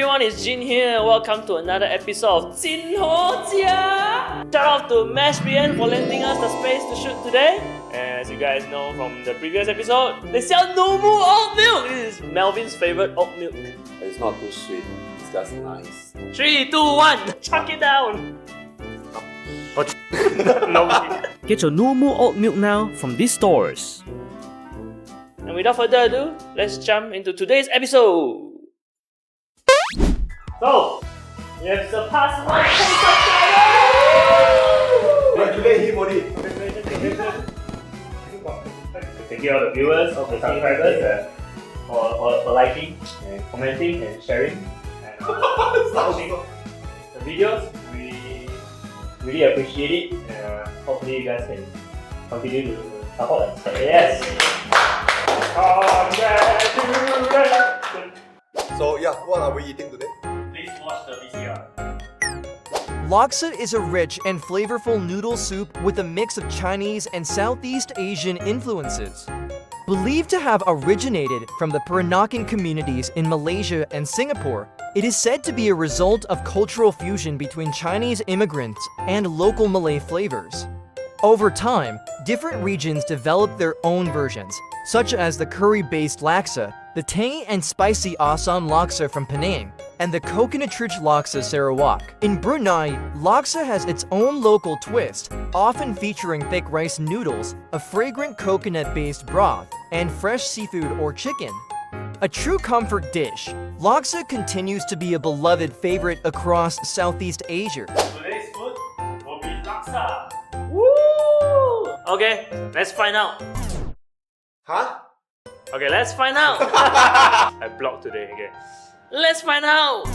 everyone, it's Jin here. Welcome to another episode of JIN HOR JIAK. Shout out to Mash.bn for lending us the space to shoot today. As you guys know from the previous episode, they sell noodle oat milk. This is Melvin's favorite oat milk. It's not too sweet, it's just nice. 3, 2, 1, chuck it down. No. Get your normal oat milk now from these stores. And without further ado, let's jump into today's episode. So, we have surpassed 1,000 subscribers! Congratulate him, Odi! Thank you all the viewers, the subscribers for liking, and commenting, and sharing, and watching the videos. We really appreciate it, and hopefully you guys can continue to support us. Yes! Congratulations! So yeah, what are we eating today? Please watch the VCR. Laksa is a rich and flavorful noodle soup with a mix of Chinese and Southeast Asian influences. Believed to have originated from the Peranakan communities in Malaysia and Singapore, it is said to be a result of cultural fusion between Chinese immigrants and local Malay flavors. Over time, different regions developed their own versions, such as the curry-based laksa, the tangy and spicy Assam laksa from Penang, and the coconut-rich laksa Sarawak. In Brunei, laksa has its own local twist, often featuring thick rice noodles, a fragrant coconut-based broth, and fresh seafood or chicken. A true comfort dish, laksa continues to be a beloved favorite across Southeast Asia. Today's food will be laksa. Woo! Okay, let's find out. Huh? Okay, let's find out. I blocked today. Okay, let's find out.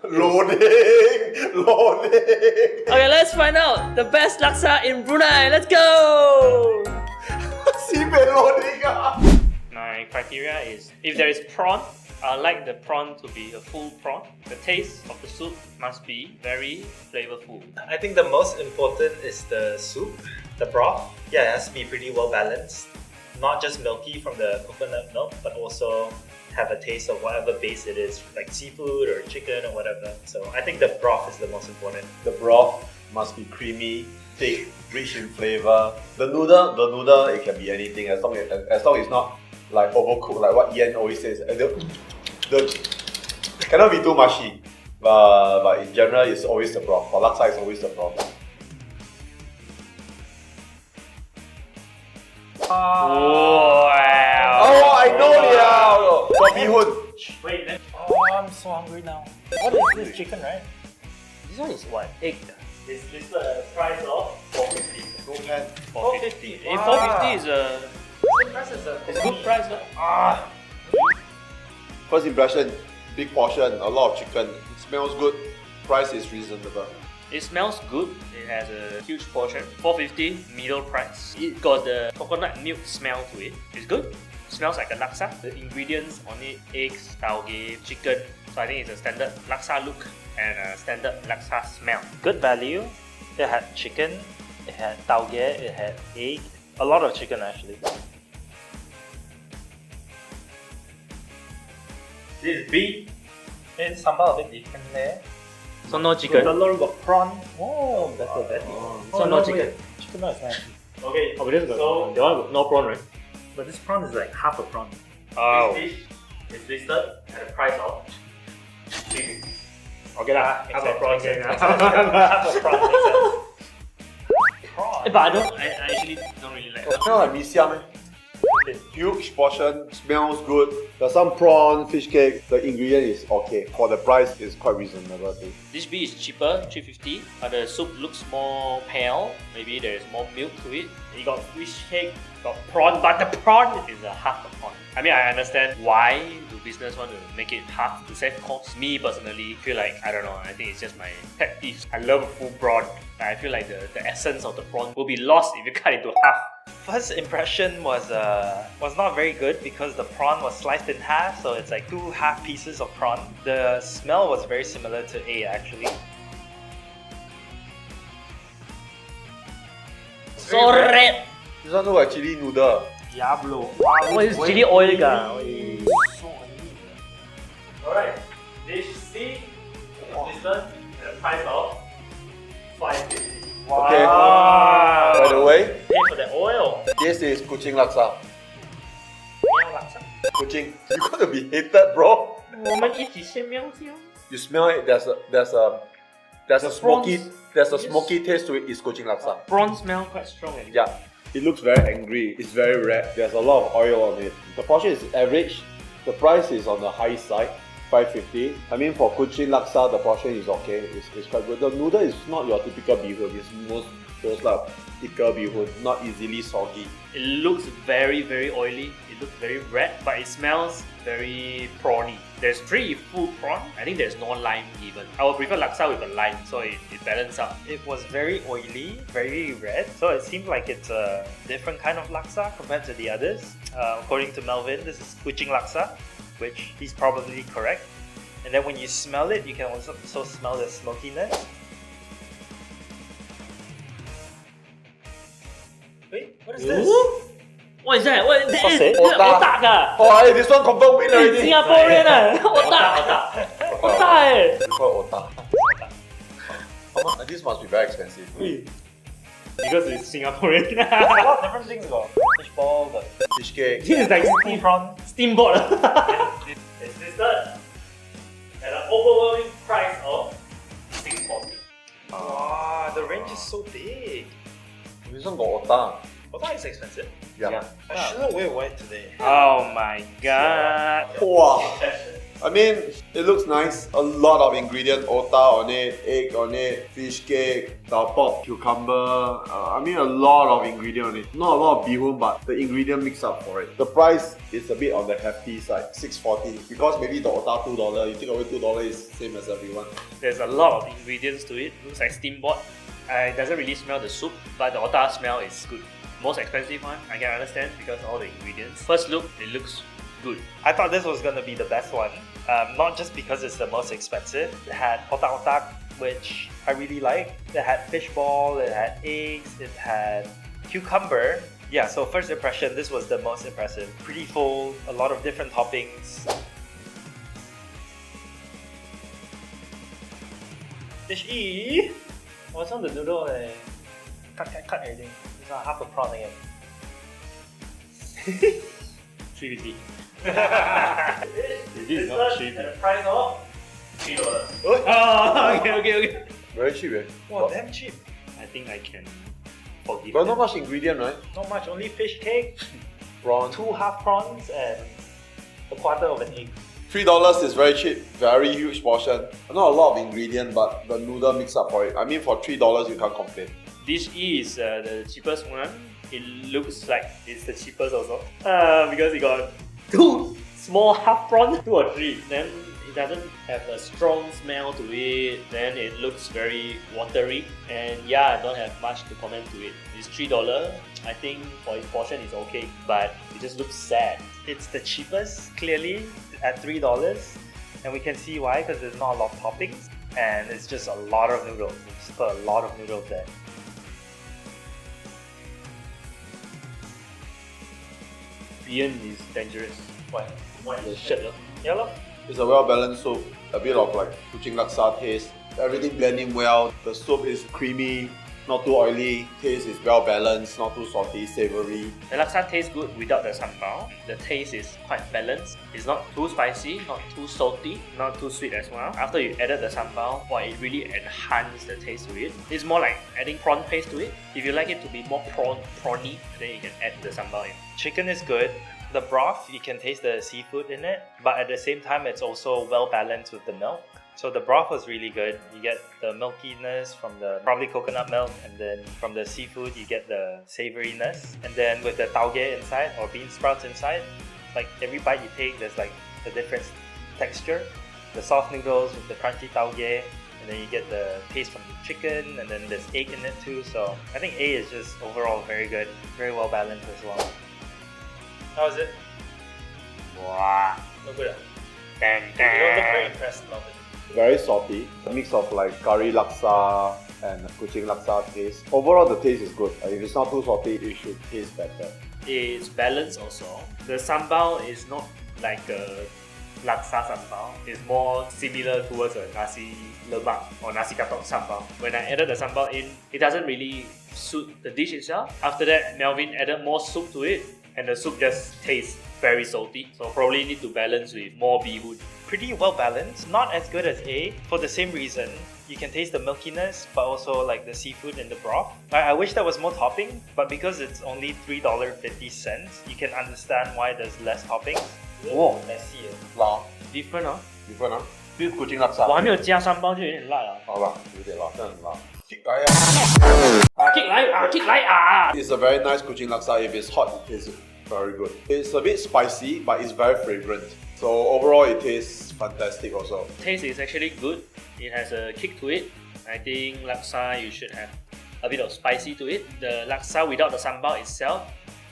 Loading! Okay, let's find out the best laksa in Brunei. Let's go. Sibei loading! My criteria is if there is prawn, I like the prawn to be a full prawn. The taste of the soup must be very flavorful. I think the most important is the soup, the broth. Yeah, it has to be pretty well balanced. Not just milky from the coconut milk, but also have a taste of whatever base it is, like seafood or chicken or whatever. So I think the broth is the most important. The broth must be creamy, thick, rich in flavor. The noodle, it can be anything as long as it's not like overcooked, like what Ian always says. Cannot be too mushy. But in general, it's always the broth. For laksa, it's always the broth. Wow! Oh, I know now! Got bihun. Wait, I'm so hungry now. What is this, chicken, right? this one is what? Egg. It's listed a price of 450. No pan. 450. Wow. 450 is a good price, no? First impression, big portion, a lot of chicken. Smells good, price is reasonable. It smells good. It has a huge portion. 450, middle price. It got the coconut milk smell to it. It's good. Smells like a laksa. The ingredients on it: eggs, tauge, chicken. So I think it's a standard laksa look and a standard laksa smell. Good value. It had chicken, it had tauge, it had egg. A lot of chicken actually. This is beef. And sambal a bit different there. So no chicken. Telur got prawn. Oh, better. So no chicken. Chicken is nice. Okay. Oh, this is so the one with no prawn, right? But this prawn is like half a prawn. Oh. This dish is listed at a price of 350. Okay lah, half a prawn. Half a prawn. Makes sense. Prawn. But I actually don't really like that. Smell like mee siam, eh? Huge portion, smells good. There's some prawn, fish cake. The ingredient is okay. For the price, it's quite reasonable too. This beef is cheaper, 350, but the soup looks more pale. Maybe there's more milk to it. You got fish cake, got prawn, but the prawn is a half a prawn. I mean, I understand why do business want to make it half to save costs. Me personally feel like, I don't know, I think it's just my pet peeve. I love full prawn. I feel like the essence of the prawn will be lost if you cut it into half. First impression was not very good because the prawn was sliced in half, so it's like 2 half pieces of prawn. The smell was very similar to egg actually. So red! This one look like chili noodle. Diablo. Wow, it's chili oil ka. So Alright, dish chicken at the price of 550. Okay. Wow. By the way, Pay for the oil. this is kuching laksa. Miao laksa. Kuching, you gotta be hated, bro. 我们一起先喵喵。 You smell it. There's a The smoky prawns. there's a Yes. smoky taste to it. It's kuching laksa. Prawn smell quite strong. Yeah. It looks very angry. It's very red. There's a lot of oil on it. The portion is average. The price is on the high side, 550. I mean, for kuching laksa, the portion is okay. It's quite good. The noodle is not your typical bihun. It's most those like thicker bihun, not easily soggy. It looks very oily. It looks very red, but it smells very prawny. There's 3 full prawn. I think there's no lime given. I would prefer laksa with a lime, so it balances out. It was very oily, very red, so it seemed like it's a different kind of laksa compared to the others. According to Melvin, this is kuching laksa, which he's probably correct. And then when you smell it, you can also smell the smokiness. Wait, what is this? What is that? What is Sausage? Otak ah? Oh, hey, this one confirm win already. Singaporean ah? Otak. Otak eh. It's called ota. This must be very expensive. Because it's Singaporean. A lot of different things got fish ball, got Fish cake. This is like sea prawn. steamboat. It's listed at an overwhelming price of 640. Ah, the range is so big. This one got ota. Ota is expensive. Yeah. I shouldn't wear white today. Oh my god. Wow. I mean, it looks nice. A lot of ingredient, ota on it, egg on it, fish cake, tau pok, cucumber. I mean, a lot of ingredient on it. Not a lot of bihun, but the ingredient mix up for it. The price is a bit on the hefty side, 640. Because maybe the ota $2, you take away $2 is same as everyone. There's a lot of ingredients to it. Looks like steamboat. It doesn't really smell the soup, but the otak smell is good. Most expensive one, I can understand because all the ingredients. First look, it looks good. I thought this was gonna be the best one. Not just because it's the most expensive. It had otak, which I really like. It had fish ball, it had eggs, it had cucumber. Yeah, so first impression, this was the most impressive. Pretty full, a lot of different toppings. Dish E. What's on the noodle? Cut everything. It's not half a prawn again. 350. This is not cheap. At the price of $3. Oh, okay. Very cheap, eh? Wow, damn cheap. I think I can forgive But them. not much ingredient, right? Not much, only fish cake, Prawn. 2 half prawns, and a quarter of an egg. $3 is very cheap, very huge portion. Not a lot of ingredient, but the noodle mix up for it. I mean, for $3 you can't complain. Dish E is the cheapest one. It looks like it's the cheapest also. Because it got 2 small half prawn, 2 or 3. Then it doesn't have a strong smell to it. Then it looks very watery. And yeah, I don't have much to comment to it. It's $3. I think for its portion it's okay, but it just looks sad. It's the cheapest, clearly, at $3. And we can see why, because there's not a lot of toppings. And it's just a lot of noodles. They just put a lot of noodles there. Ian is dangerous. Why? The shirt. Yeah, look. It's a well-balanced soup, a bit of like kuching laksa taste. Everything blending well. The soup is creamy, not too oily. Taste is well-balanced, not too salty, savory. The laksa tastes good without the sambal. The taste is quite balanced. It's not too spicy, not too salty, not too sweet as well. After you added the sambal, it really enhanced the taste to it. It's more like adding prawn paste to it. If you like it to be more prawny, then you can add the sambal in. Chicken is good. The broth, you can taste the seafood in it, but at the same time, it's also well balanced with the milk. So the broth was really good. You get the milkiness from the probably coconut milk, and then from the seafood, you get the savoriness. And then with the tauge inside or bean sprouts inside, like every bite you take, there's like a different texture. The soft noodles with the crunchy tauge, and then you get the taste from the chicken, and then there's egg in it too. So I think A is just overall very good, very well balanced as well. How is it? Wow. No good. Dang, You don't look very impressed about it. Very salty. A mix of like curry laksa and kuching laksa taste. Overall, the taste is good. If it's not too salty, it should taste better. It's balanced also. The sambal is not like a laksa sambal. It's more similar towards a nasi lemak or nasi katok sambal. When I added the sambal in, it doesn't really suit the dish itself. After that, Melvin added more soup to it, and the soup just tastes very salty. So probably need to balance with more bihun. Pretty well balanced, not as good as A for the same reason. You can taste the milkiness, but also like the seafood in the broth. I wish there was more topping, but because it's only $3.50, you can understand why there's less toppings. Oh, messy. 辣 Different 哦， different 啊，比如kucing laksa。我还没有加三包就有点辣了。好辣，有点辣，真的很辣。来啊 kick 来啊 ，kick 来啊！ It's a very nice kucing laksa. If it's hot, it tastes very good. It's a bit spicy, but it's very fragrant. So overall, it tastes fantastic also. Taste is actually good. It has a kick to it. I think laksa you should have a bit of spicy to it. The laksa without the sambal itself,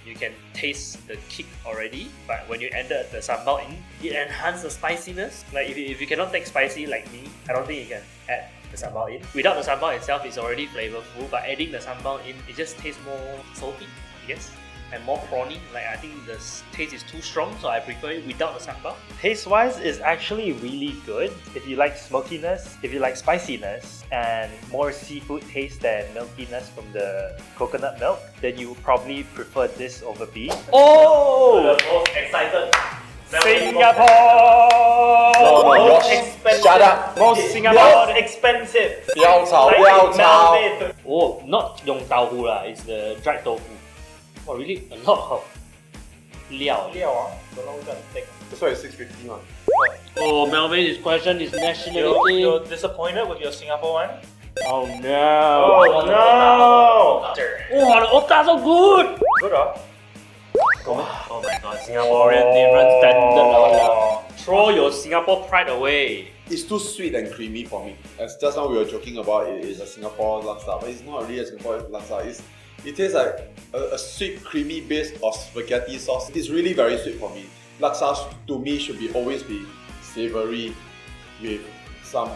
you can taste the kick already. But when you added the sambal in, it enhances the spiciness. Like if you cannot take spicy like me, I don't think you can add the sambal in. Without the sambal itself, it's already flavorful. But adding the sambal in, it just tastes more salty, I guess. And more prawny. Like I think the taste is too strong, so I prefer it without the sambal. Taste-wise, is actually really good. If you like smokiness, if you like spiciness, and more seafood taste than milkiness from the coconut milk, then you would probably prefer this over B. Oh! The most excited Singapore! No, most expensive. shut up. Most Singapore. Most expensive. 不要吵， Like 不要吵。 Melvin. Oh, not 用豆腐 lah, it's the dried tofu. Oh, really? A lot of 料. Don't know which one to take. That's why it's 650 man. Oh, Melvin, his question is nationality. You're disappointed with your Singapore one? Oh no! Oh no! Oh, the otah so good! Good, huh? Oh my god, Singaporean different standard lah. Throw your Singapore pride away. It's too sweet and creamy for me. As just now we were joking about it is a Singapore laksa, but it's not really a Singapore laksa. It tastes like a sweet, creamy base of spaghetti sauce. It's really very sweet for me. Laksa to me should always be savory with some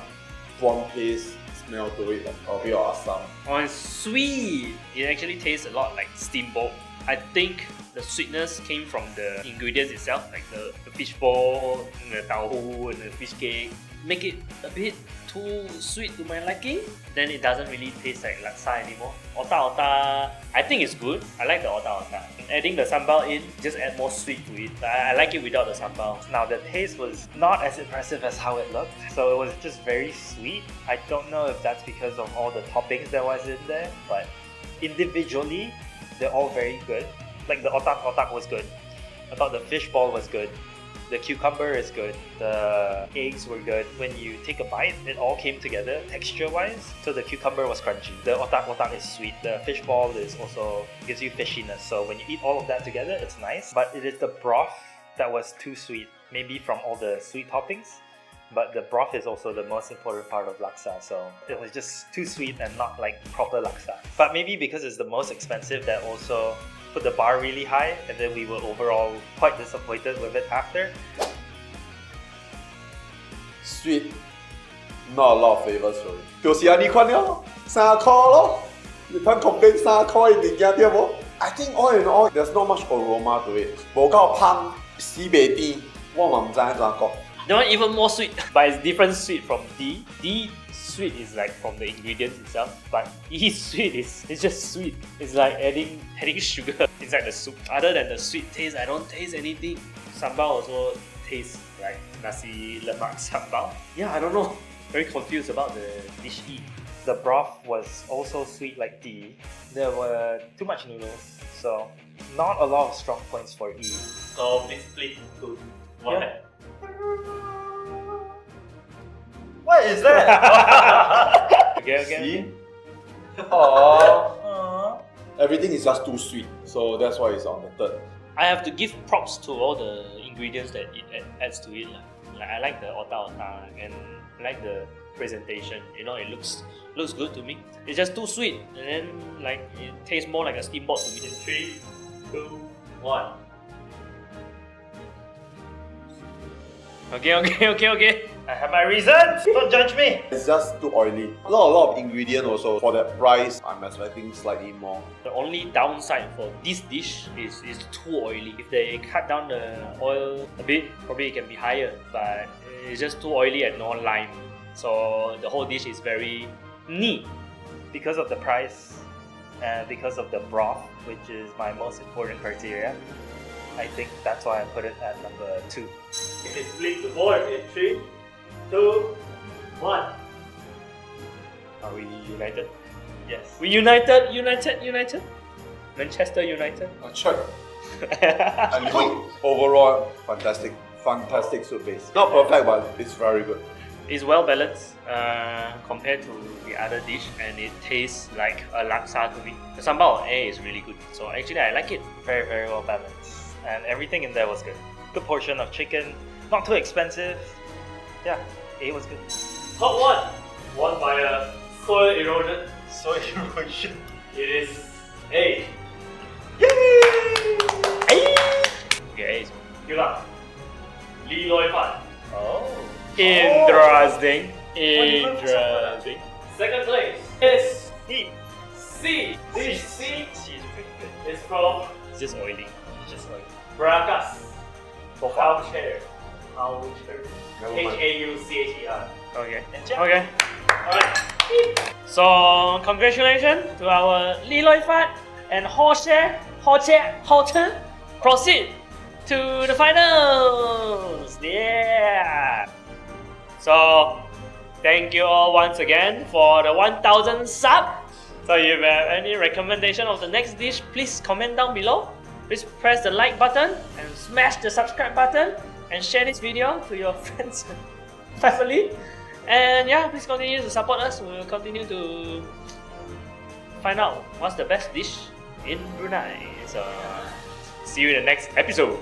prawn paste smell to it, like a bit of asam. Oh, it's sweet. It actually tastes a lot like steamboat. I think the sweetness came from the ingredients itself, like the fish ball, the tauhu, and the fish cake. Make it a bit too sweet to my liking. Then it doesn't really taste like laksa anymore. Otah, I think it's good. I like the otah. Adding the sambal in, just add more sweet to it. I like it without the sambal. Now the taste was not as impressive as how it looked, so it was just very sweet. I don't know if that's because of all the toppings that was in there, but individually, they're all very good. Like the otak was good. I thought the fish ball was good. The cucumber is good. The eggs were good. When you take a bite, it all came together texture-wise. So the cucumber was crunchy. The otak is sweet. The fish ball is also gives you fishiness. So when you eat all of that together, it's nice. But it is the broth that was too sweet. Maybe from all the sweet toppings. But the broth is also the most important part of laksa. So it was just too sweet and not like proper laksa. But maybe because it's the most expensive, that also put the bar really high, and then we were overall quite disappointed with it after. Sweet, not a lot of flavors for it. 就是啊，你看了3块咯，你看 complain 3块你惊对无 I think all in all, there's not much aroma to it. 无够香，死袂甜，我嘛唔知怎讲。 That one even more sweet, but it's different sweet from D. D sweet is like from the ingredients itself, but E sweet is it's just sweet. It's like adding sugar inside the soup. Other than the sweet taste, I don't taste anything. Sambal also tastes like nasi lemak sambal. Yeah, I don't know. Very confused about the dish E. The broth was also sweet like D. There were too much noodles, so not a lot of strong points for E. So we split into one. Yeah. What is that? Okay. See? Aww. Everything is just too sweet, so that's why it's on the third. I have to give props to all the ingredients that it adds to it. Like I like the otah and I like the presentation. You know, it looks good to me. It's just too sweet, and then like it tastes more like a steamboat to me. 3, 2, 1. Okay. I have my reasons. Don't judge me. It's just too oily. A lot of ingredient also. For that price, I'm expecting slightly more. The only downside for this dish is it's too oily. If they cut down the oil a bit, probably it can be higher, but it's just too oily and no lime. So the whole dish is very neat. Because of the price and because of the broth, which is my most important criteria, I think that's why I put it at number 2. Okay, split the board in 3, 2, 1. Are we united? Yes. We united. Manchester United. Check. I mean, overall, fantastic soup base. Not perfect, but it's very good. It's well balanced compared to the other dish, and it tastes like a laksa to me. The sambal on A is really good, so actually I like it. Very, very well balanced. And everything in there was good. Good portion of chicken, not too expensive. Yeah, A was good. Top 1 won by a soil erosion. Soy erosion. It is A. Okay, good luck. Lee Loi Fan. Oh. Interesting. Interesting. Second place is C. C. This C C is pretty good. is from It's just oily. It's just oily. Bragas. Profile. Chair. Never mind. Haucher. Okay. Okay. Alright. So congratulations to our Lee Loi Fan and Haucher. Proceed to the finals. Yeah. So thank you all once again for the 1000 sub. So if you have any recommendation of the next dish, please comment down below. Please press the like button and smash the subscribe button and share this video to your friends and family. And yeah, please continue to support us. We will continue to find out what's the best dish in Brunei. So see you in the next episode.